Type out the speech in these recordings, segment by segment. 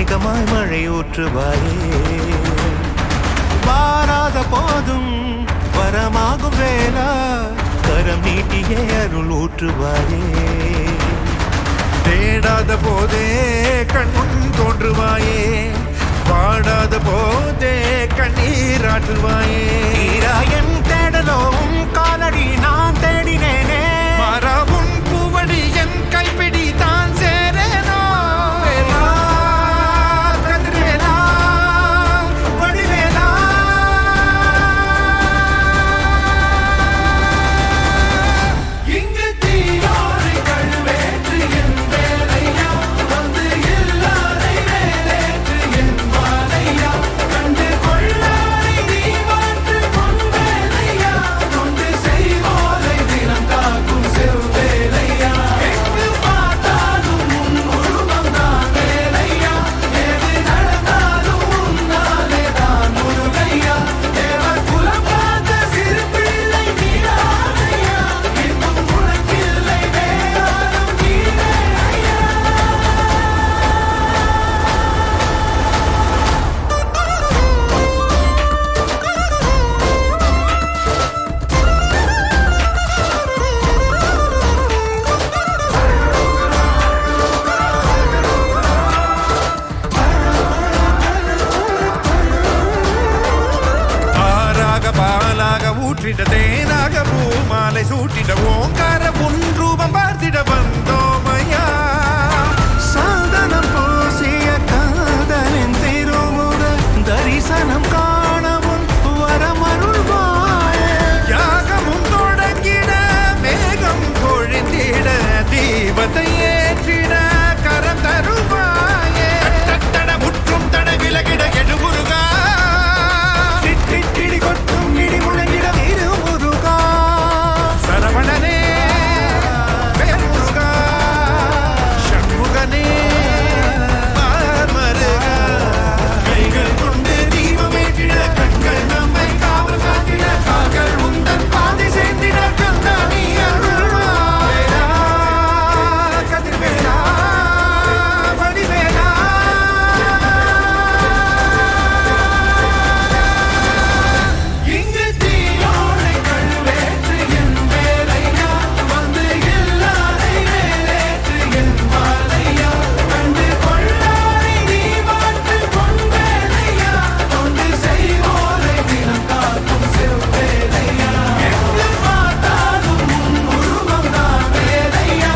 மேகமாய் மழை ஊற்றுவாயே வாராத போதும் வரமாகும் வேளா கரம் நீட்டியே அருள் ஊற்றுவாயே தேடாத போதே கண்முன் தோன்றுவாயே பாடாத போதே கண்ணீராற்றுவாயே என் தேடலும் காலடி நான் தேடினேனே மரபும் பூவடி என் கைப்பிடி தான் சேரேனோ கதிர்வேலா வடிவேலா இங்கு தீயோரை கழுவேற்று என் வேலையா வந்து எல்லாரை வேலேற்று என் வாழையா கண்டு கொள்ளாரை நீ மாற்று பொன் வேலையா கொண்டு செய்வோரை தினம் காக்கும் செவ்வேலையா எங்கு பார்த்தாலும் உன் உருவம் தான் வேலையா எது நடந்தாலும் உன்னாலே தான் முருகையா தேவர் குலம் பார்த்த சிறு பிள்ளை நீரானையா இன்னும் உனக்கில்லை வேறாரும் நீரே ஐயா ஆறாக பாலாக ஊற்றிட தேனாக பூமாலை சூட்டிட ஓங்கார உன் ரூபம் பார்த்திட வந்தோமையா சாதனம் பூசிய காதலின் திருமுக தரிசனம் காணவும் வரமருள்வாயே யாகமும் தொடங்கிட மேகம் பொழிந்திட தீபத்தை ஏற்றிட கரம் தருவாயே தட முற்றும் தட விலகிட எழுமுருகா இடி கொட்டும் இடி முழங்கிட திருமுருகா சரவணனே வேல்முருகா சண்முகனே மாமருகா கைகள் கொண்டு தீபமேற்றிட கண்கள் நம்மை காவல் காத்திட கால்கள் உந்தன் பாதை சேர்த்திட கந்தானி அருள்வாயா கதிர்வேலா வடிவேலா இங்கு தீயோரை கழுவேற்று என் வேலையா வந்து எல்லாரை வேலேற்று என் வாழையா கண்டு கொள்ளாரை நீ மாற்று பொன் வேலையா கொண்டு செய்வோரை தினம் காக்கும் செவ்வேலையா எங்கு பார்த்தாலும் உன் உருவம் தான் வேலையா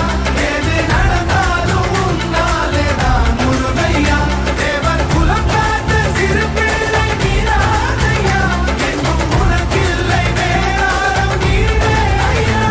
எது நடந்தாலும் உன்னாலே தான் முருகையா தேவர் குலம் காத்த சிறு பிள்ளை நீரானையா எங்கும் உனக்கில்லை வேறாரும் நீரே ஐயா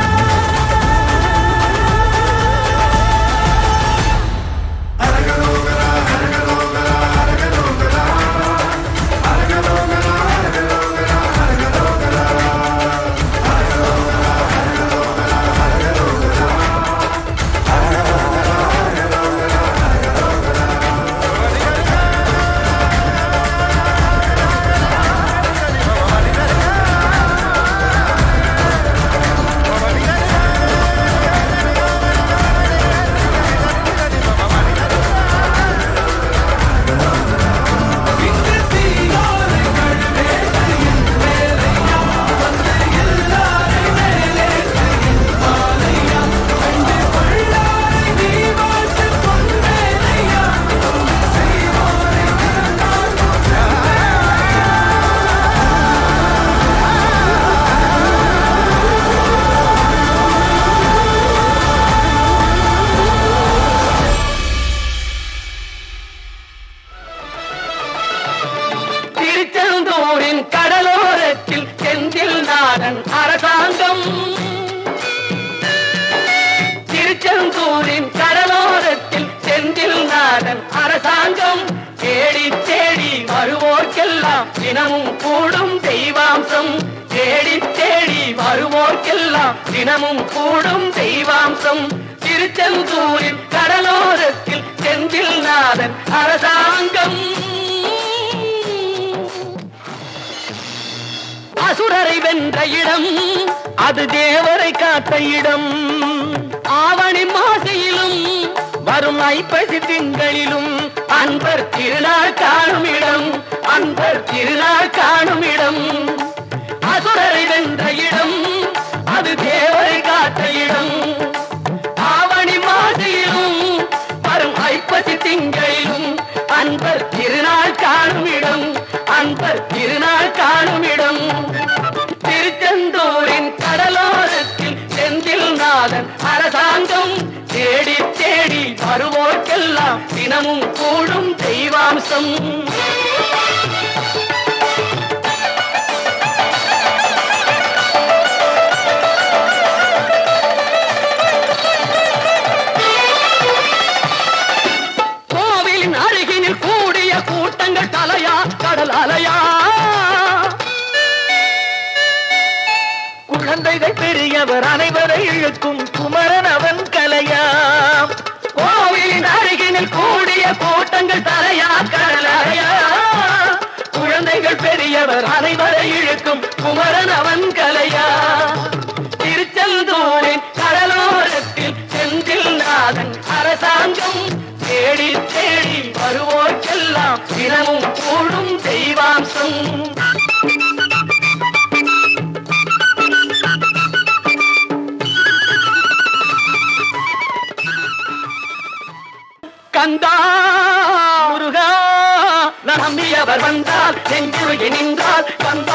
இங்கு தீயோரை கழுவேற்று என் வேலையா வந்து எல்லாரை வேலேற்று என் வாழையா கண்டு கொள்ளாரை நீ மாற்று பொன் வேலையா கொண்டு செய்வோரை தினம் காக்கும் செவ்வேலையா திருச்செந்தூரின் கடலோரத்தில் செந்தில் நாடன் அரசாங்கம் திருச்செந்தூரின் கடலோரத்தில் செந்தில் நாடன் அரசாங்கம் தேடி தேடி வருவோர்க்கெல்லாம் தினமும் கூடும் தெய்வாம்சம் தேடி தேடி வருவோர்க்கெல்லாம் தினமும் கூடும் தெய்வாம்சம் திருச்செந்தூரின் கடலோரத்தில் செந்தில் நாடன் அரசாங்கம் அசுரரை வென்ற இடம் அது தேவரை காத்த இடம் ஆவணி மாசையிலும் வரும் ஐப்பசி திங்களிலும் அன்பர் திருநாள் காணும் இடம், அன்பர் திருநாள் காணும் இடம். அசுரரை வென்ற இடம், அது தேவரை காத்த இடம். ஆவணி மாசியிலும் வரும் ஐப்பசி திங்களிலும் அன்பர் திருநாள் காணும் இடம், அன்பர் திருநாள் காணும் இடம். திருச்செந்தூரின் கடலோரத்தில் செந்தில் நாதன் அரசாங்கம் தேடி தேடி வருவோர்க்கெல்லாம் தினமும் கூடும் தெய்வாம்சம். கோவிலின் அருகினில் கூடிய கூட்டங்கள் தலையா கடல் அலையா, குழந்தைகள் பெரியவர் அனைவரை இழுக்கும் குமரன் அவன் கலையா. கோவிலின் அருகினில் கூடிய கூட்டங்கள் தலையா கடலையா, குழந்தைகள் பெரியவர் அனைவரை இழுக்கும் குமரன் அவன் கலையா. திருச்செந்தூரின் கடலோரத்தில் செந்தில் நாதன் அரசாங்கம் தேடி தேடி வருவோர்க்கெல்லாம் தினமும் கூடும் தெய்வாம்சம். கந்தா முருகா நம்பியவர் வந்தால் நெஞ்சுருகி நின்றால் கந்த